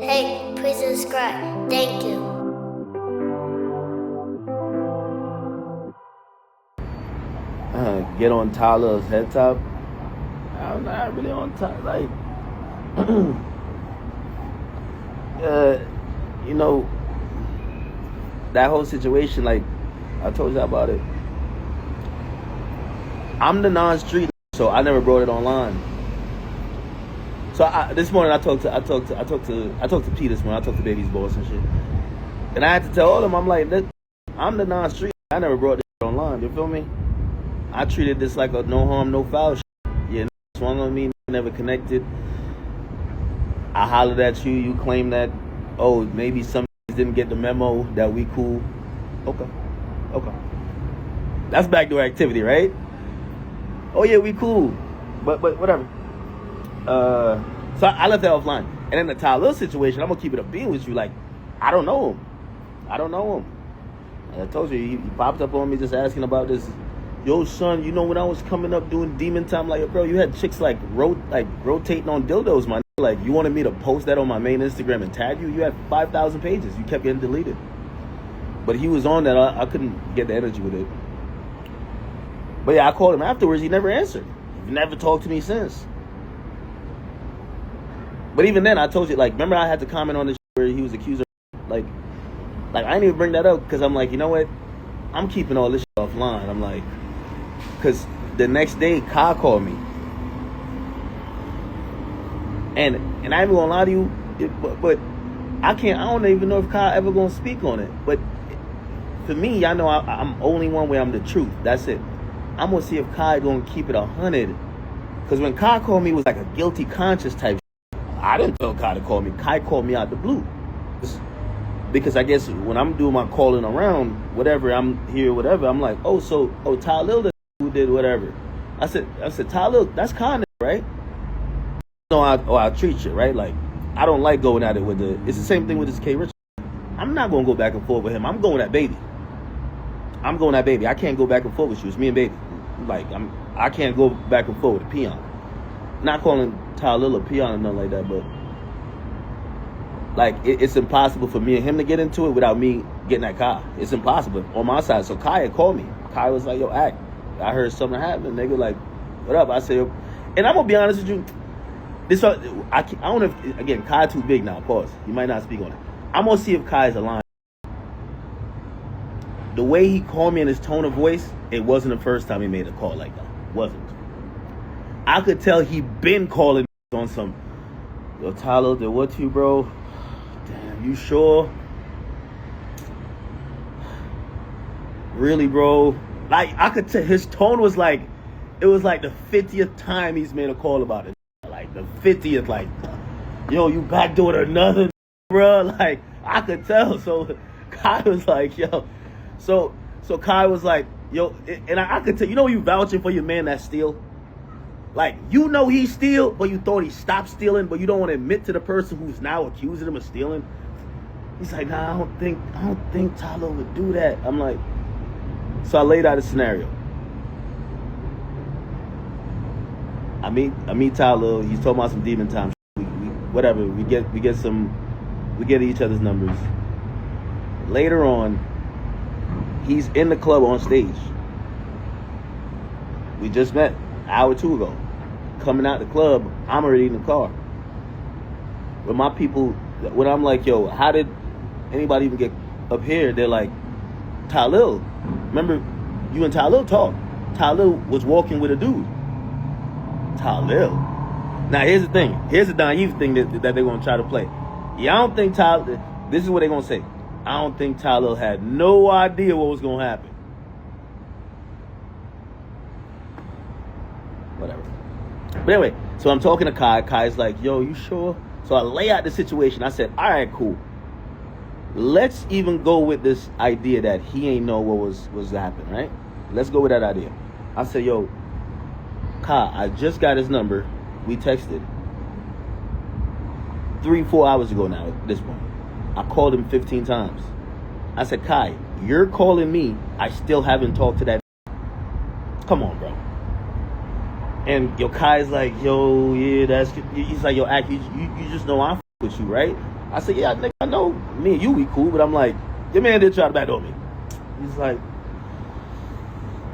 Hey, please subscribe. Thank you. Get on Tyler's head top. I'm not really on top. Like, you know, that whole situation. Like, I told you about it. I'm the non-street, so I never brought it online. So this morning I talked to Pete this morning. I talked to Baby's boss and shit, and I had to tell all of them, I'm like, I'm the non-street. I never brought this shit online. You feel me? I treated this like a no harm, no foul shit. Yeah, swung on me, never connected. I hollered at you. You claim that, oh, maybe some didn't get the memo that we cool. Okay. That's backdoor activity, right? Oh yeah, we cool. But whatever. So I left that offline. And in the Tyler situation, I'm gonna keep it a being with you. Like, I don't know him. I told you, he popped up on me just asking about this. Yo, son, you know when I was coming up doing demon time, like, bro, you had chicks like rotating on dildos, man. Like, you wanted me to post that on my main Instagram and tag you? You had 5,000 pages. You kept getting deleted. But he was on that. I couldn't get the energy with it. But yeah, I called him afterwards. He never answered. He never talked to me since. But even then, I told you, like, remember I had to comment on this where he was accused of, like I didn't even bring that up because I'm like, you know what? I'm keeping all this shit offline. I'm like, because the next day, Kai called me. And I ain't gonna lie to you, but I don't even know if Kai ever gonna speak on it. But for me, I know I'm only one way. I'm the truth. That's it. I'm gonna see if Kai gonna keep it 100. Because when Kai called me, it was like a guilty conscience type. I didn't tell Kai to call me. Kai called me out the blue. Because I guess when I'm doing my calling around, whatever, I'm here, whatever, I'm like, Ty Lil who did whatever. I said, Ty Lil, that's kind of, right? No, I treat you, right? Like, I don't like going at it with it's the same thing with this K Rich. I'm not going to go back and forth with him. I'm going at Baby. I can't go back and forth with you. It's me and Baby. Like, I can't go back and forth with a peon. Not calling Ty Lil a peon or nothing like that, but like, it's impossible for me and him to get into it without me getting at Kai. It's impossible on my side. So Kai had called me. Kai was like, yo, Act, I heard something happened. Nigga, like, what up? I said, and I'm going to be honest with you. I don't know if, again, Kai too big now. Pause. You might not speak on it. I'm going to see if Kai is aligned. The way he called me in his tone of voice, it wasn't the first time he made a call like that. Wasn't. I could tell he been calling on some, yo, Tyler, did what to you, bro? Damn, you sure? Really, bro? Like, I could tell his tone was like, it was like the 50th time he's made a call about it. Like, the 50th, like, yo, you backdoored another, bro? Like, I could tell. So, Kai was like, yo. So Kai was like, yo, and I could tell, you know, you vouching for your man that steal? Like, you know he steal, but you thought he stopped stealing, but you don't want to admit to the person who's now accusing him of stealing. He's like, nah, I don't think Tyler would do that. I'm like, so I laid out a scenario. I meet Tyler. He's talking about some demon time. We get each other's numbers. Later on, he's in the club on stage. We just met an hour or two ago. Coming out the club, I'm already in the car. With my people, when I'm like, yo, how did anybody even get up here? They're like, Ty Lil. Remember, you and Ty Lil talked. Ty Lil was walking with a dude. Ty Lil. Now, here's the thing. Here's the naive thing that they're going to try to play. Yeah, I don't think this is what they're going to say. I don't think Ty Lil had no idea what was going to happen. Whatever. But anyway, so I'm talking to Kai. Kai's like, yo, you sure? So I lay out the situation. I said, all right, cool. Let's even go with this idea that he ain't know what was happening, right? Let's go with that idea. I said, yo, Kai, I just got his number. We texted 3-4 hours ago now at this point. I called him 15 times. I said, Kai, you're calling me. I still haven't talked to that. Come on, bro. And yo, Kai's like, yo, yeah, he's like, yo, Act, you just know I'm with you, right? I said, yeah, nigga, I know me and you, we cool, but I'm like, your man did try to backdoor me. He's like,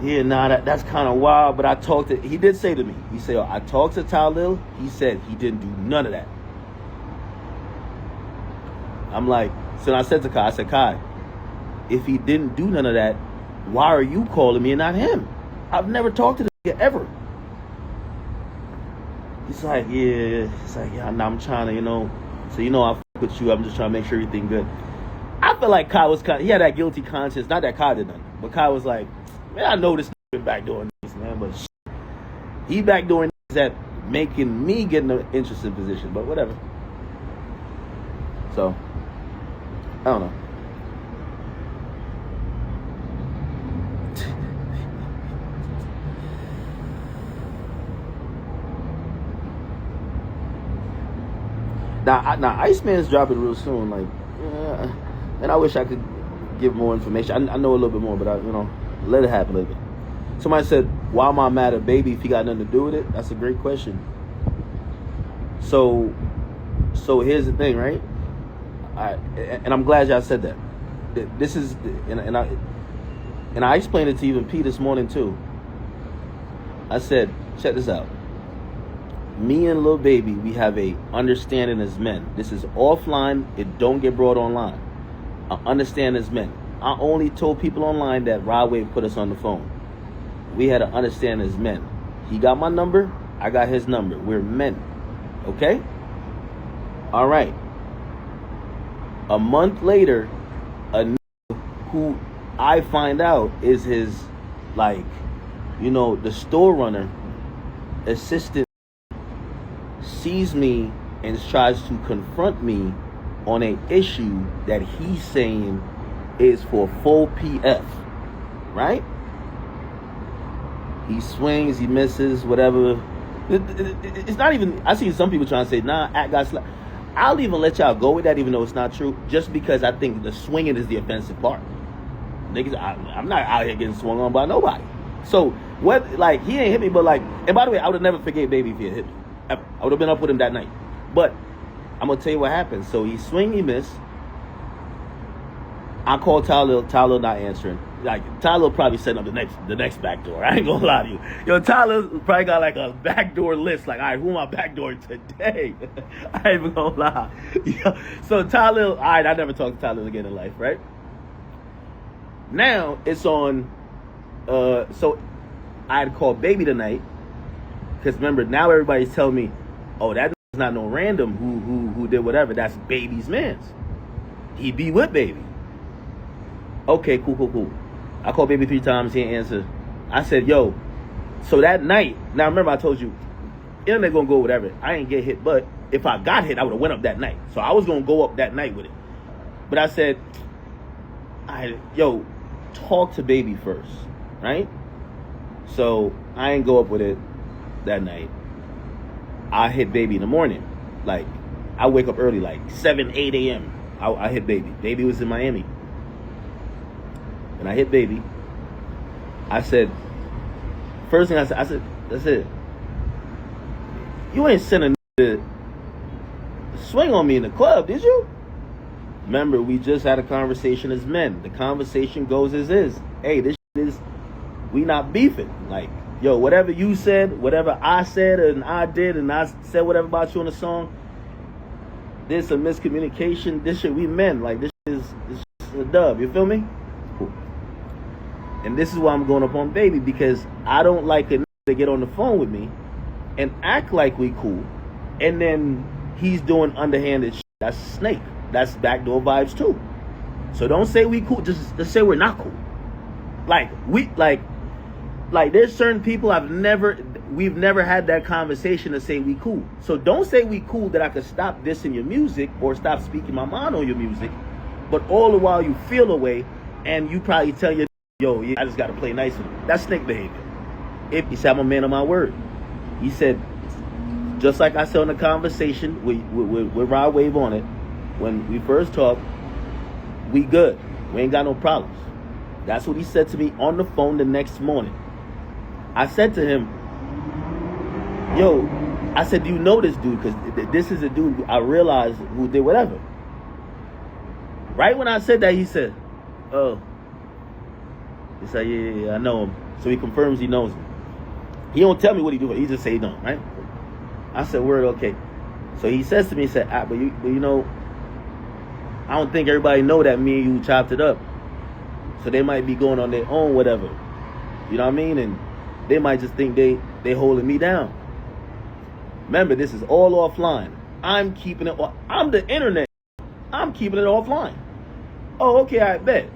yeah, nah, that's kind of wild, but he did say to me, he said, I talked to Talil, he said he didn't do none of that. I'm like, so I said to Kai, if he didn't do none of that, why are you calling me and not him? I've never talked to this nigga ever. He's like, yeah, I'm trying to, I fuck with you, I'm just trying to make sure everything good. I feel like Kai was he had that guilty conscience, not that Kai did nothing, but Kai was like, man, I know this nigga been backdooring niggas, man, but he backdooring niggas that making me get in an interesting position, but whatever. So, I don't know. Now, Iceman's dropping real soon, like, and I wish I could give more information. I know a little bit more, but let it happen a little bit. Somebody said, why am I mad at Baby if he got nothing to do with it? That's a great question. So here's the thing, right? And I'm glad y'all said that. This is, and I explained it to even P this morning too. I said, check this out. Me and Lil Baby, we have a understanding as men. This is offline. It don't get brought online. I understand as men. I only told people online that Rod Wave put us on the phone. We had to understand as men. He got my number. I got his number. We're men. Okay? All right. A month later, a nigga who I find out is his, the store runner, assistant, sees me and tries to confront me on an issue that he's saying is for full PF, right? He swings, he misses, whatever. It's not even, I see some people trying to say, nah, Act got slapped. I'll even let y'all go with that even though it's not true, just because I think the swinging is the offensive part. Niggas, I'm not out here getting swung on by nobody. So, what, he ain't hit me, but and by the way, I would have never forgave Baby if he had hit me. I would have been up with him that night. But I'm gonna tell you what happened. So he swing, he miss. I called Tyler not answering. Tyler probably setting up the next back door. I ain't gonna lie to you. Yo, Tyler probably got a backdoor list. All right, who am I backdooring today? I ain't even gonna lie. So Tyler, all right, I never talked to Tyler again in life, right? Now it's on. So I had called Baby tonight. Because remember, now everybody's telling me, oh, that's not no random who did whatever. That's Baby's mans. He be with Baby. Okay, cool. I called Baby 3 times. He didn't answer. I said, yo, so that night, now remember I told you, internet gonna go whatever. I ain't get hit, but if I got hit, I would have went up that night. So I was gonna go up that night with it. But I said, yo, talk to Baby first, right? So I ain't go up with it that night. I hit Baby in the morning. I wake up early, 7, 8 a.m. I hit Baby. Baby was in Miami. And I hit Baby. I said, first thing I said, that's it. You ain't sending to swing on me in the club, did you? Remember, we just had a conversation as men. The conversation goes as is. Hey, this is, we not beefing. Yo, whatever you said, whatever I said and I did, and I said whatever about you on the song, there's a miscommunication. This shit, we men. This is a dub. You feel me? Cool. And this is why I'm going up on Baby, because I don't like a nigga to get on the phone with me and act like we cool, and then he's doing underhanded shit. That's snake. That's backdoor vibes too. So don't say we cool. Just say we're not cool. There's certain people we've never had that conversation to say we cool. So don't say we cool that I could stop dissing your music or stop speaking my mind on your music, but all the while you feel away and you probably tell your yo, I just gotta play nice with him. That's snake behavior. He said, I'm a man of my word. He said, just like I said in the conversation with Rod Wave on it, when we first talked, we good. We ain't got no problems. That's what he said to me on the phone the next morning. I said to him, yo, I said, do you know this dude? Because this is a dude I realized who did whatever. Right when I said that, he said, "Oh." He said, "Yeah, I know him." So he confirms he knows him. He don't tell me what he do, he just say he don't, right? I said, "Word, okay." So he says to me, he said, but you know, I don't think everybody know that me and you chopped it up. So they might be going on their own whatever. You know what I mean? And they might just think they holding me down. Remember, this is all offline. I'm keeping it. I'm the internet. I'm keeping it offline. Oh, okay, I bet.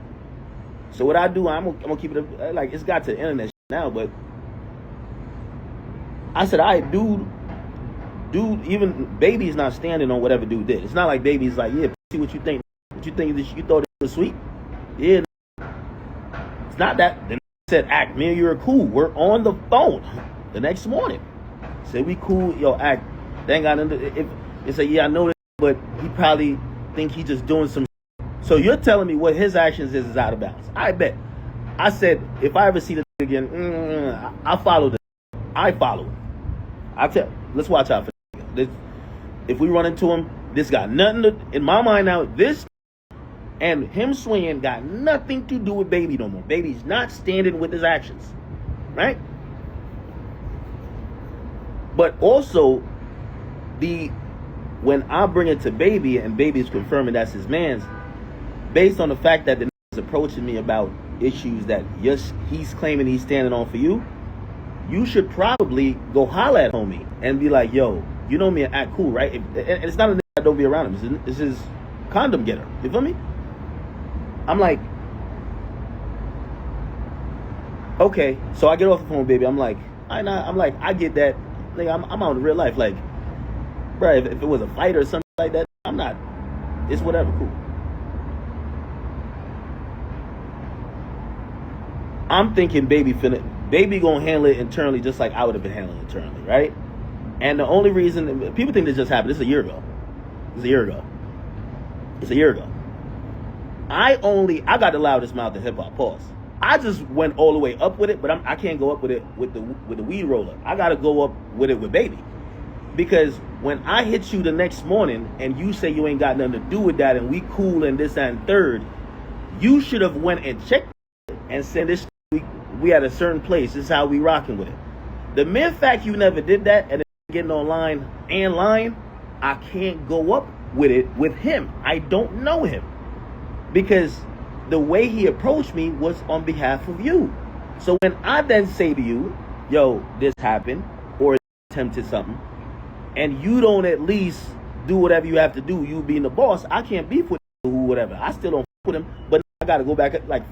So what I do, I'm gonna keep it like it's got to the internet now. But I said, "I dude, even baby's not standing on whatever dude did. It's not like baby's like, yeah, see what you think. What you think? You thought it was sweet? Yeah, it's not that." Then I said, "Act, me and you are cool. We're on the phone the next morning. Said we cool, yo, Act. They ain't got nothing. If it's like, yeah, I know this, but he probably think he just doing some. So you're telling me what his actions is out of bounds. I bet." I said, if I ever see the again, I follow the. I follow him. I tell. Let's watch out for this. If we run into him, this got nothing to. In my mind now, this and him swinging got nothing to do with baby no more. Baby's not standing with his actions, right? But also, when I bring it to baby and baby's confirming that's his man's, based on the fact that the is approaching me about issues that yes, he's claiming he's standing on for you, you should probably go holler at homie and be like, "Yo, you know me and act cool, right?" And it's not a nigga that don't be around him. It's his condom getter. You feel me? I'm like, okay. So I get off the phone with baby. I'm like, I get that. Like, I'm out in real life. Like, bro, if it was a fight or something like that, I'm not. It's whatever, cool. I'm thinking baby gonna handle it internally just like I would have been handling it internally, right? And the only reason people think this just happened, this is a year ago. I got the loudest mouth in hip hop. Pause. I just went all the way up with it, but I can't go up with it with the weed roller. I gotta go up with it with baby, because when I hit you the next morning and you say you ain't got nothing to do with that and we cool and this and third, you should have went and checked it and said this. We at a certain place. This is how we rocking with it. The mere fact you never did that and then getting online and lying, I can't go up with it with him. I don't know him, because the way he approached me was on behalf of you. So when I then say to you, "Yo, this happened," or attempted something, and you don't at least do whatever you have to do, you being the boss, I can't beef with who, whatever. I still don't with him, but I gotta go back like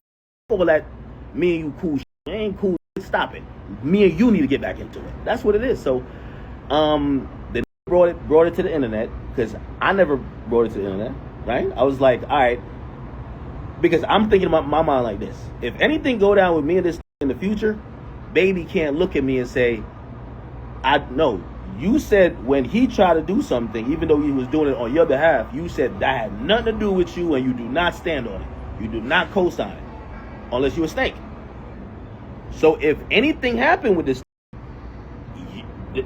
all that. Me and you cool. Ain't cool. Stop it. Me and you need to get back into it. That's what it is. So, they brought it to the internet, because I never brought it to the internet, right? I was like, all right, because I'm thinking about my mind like this: if anything go down with me and this in the future, baby can't look at me and say, "I know you said when he tried to do something, even though he was doing it on your behalf, you said that had nothing to do with you, and you do not stand on it. You do not co-sign it, unless you're a snake." So if anything happened with this,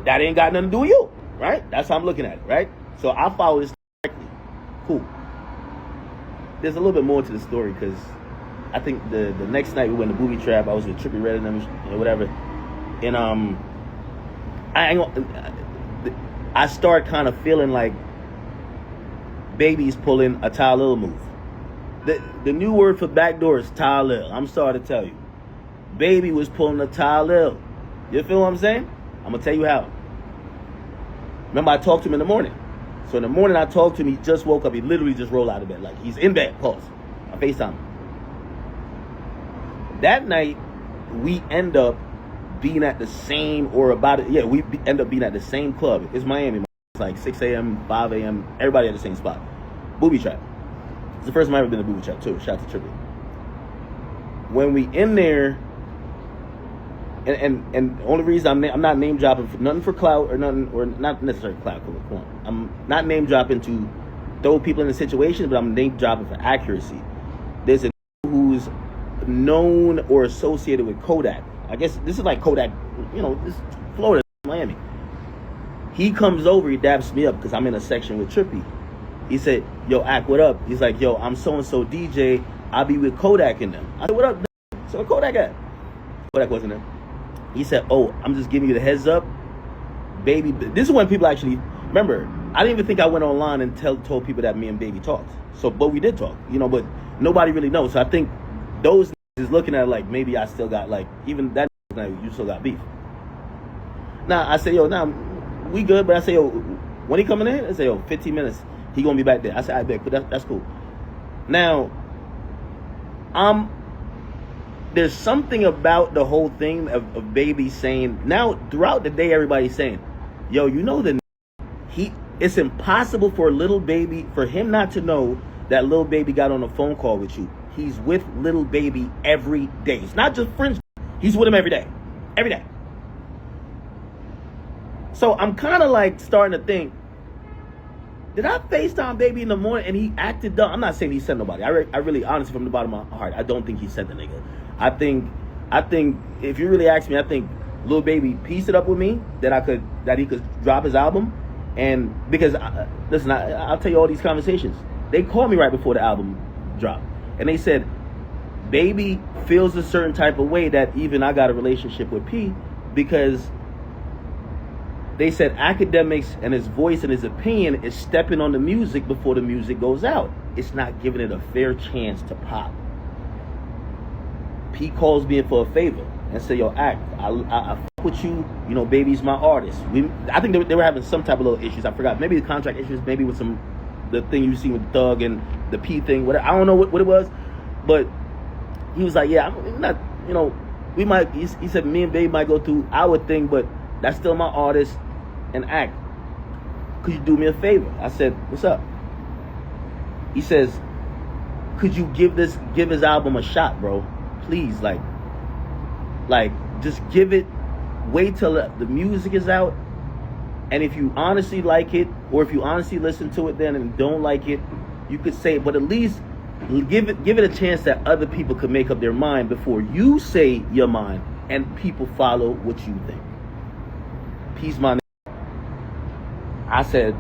that ain't got nothing to do with you, right? That's how I'm looking at it, right? So I follow this correctly. Cool. There's a little bit more to the story, because I think the next night we went to Booby Trap. I was with Trippie Redd and them and whatever, and I start kind of feeling like baby's pulling a Talil move. The new word for backdoor is Talil. I'm sorry to tell you. Baby was pulling a Talil. You feel what I'm saying? I'm going to tell you how. Remember, I talked to him in the morning. So in the morning I talked to him. He just woke up. He literally just rolled out of bed. Like, he's in bed. Pause. I FaceTime him. That night, we end up being at the same, or about it. Yeah, we end up being at the same club. It's Miami. It's like 6 a.m., 5 a.m. Everybody at the same spot. Booby Trap. It's the first time I've ever been to Booby Trap, too. Shout out to Trippie. When we in there, and the only reason I'm not name dropping for nothing for clout or nothing, or not necessarily clout. Come on. I'm not name dropping to throw people in the situation, but I'm name dropping for accuracy. There's a who's known or associated with Kodak. I guess this is like Kodak, this is Florida, Miami. He comes over, he dabs me up because I'm in a section with Trippie. He said, yo, Ak, what up? He's like, yo, I'm so-and-so DJ. I'll be with Kodak in them. I said, what up? So Kodak at? Kodak wasn't there. He said, oh, I'm just giving you the heads up. Baby, this is when people actually, remember, I didn't even think I went online and told people that me and Baby talked. So, but we did talk, you know, but nobody really knows. So I think those is looking at it like, maybe I still got, like, even that, like, you still got beef. Now, I say, yo, now, we good, but I say, yo, when he coming in? I say, yo, 15 minutes, he gonna be back there. I say, I bet, but that's cool. Now, there's something about the whole thing of Baby saying, now, throughout the day, everybody's saying, yo, you know it's impossible for Lil Baby, for him not to know that Lil Baby got on a phone call with you. He's with Lil Baby every day. It's not just friends. He's with him every day. Every day. So I'm kind of like starting to think, did I FaceTime Baby in the morning and he acted dumb? I'm not saying he sent nobody. I really, honestly, from the bottom of my heart, I don't think he sent the nigga. I think if you really ask me, I think Lil Baby pieced it up with me that he could drop his album. And because, listen, I'll tell you all these conversations. They called me right before the album dropped. And they said, Baby feels a certain type of way that even I got a relationship with P, because they said Akademiks and his voice and his opinion is stepping on the music before the music goes out. It's not giving it a fair chance to pop. P calls me in for a favor and say, yo, Ak, I fuck with you. You know, Baby's my artist. I think they were having some type of little issues. I forgot. Maybe the contract issues, maybe with the thing you see with Thug and the P thing, whatever. I don't know what it was. But he was like, yeah, I'm not, you know, we might, he said me and Baby might go through our thing, but that's still my artist. And Ak, could you do me a favor? I said, what's up? He says, could you give his album a shot, bro? Please, like just give it, wait till the music is out, and if you honestly like it, or if you honestly listen to it then and don't like it, you could say it, but at least give it a chance that other people could make up their mind before you say your mind and people follow what you think. Peace, my nigga. I said,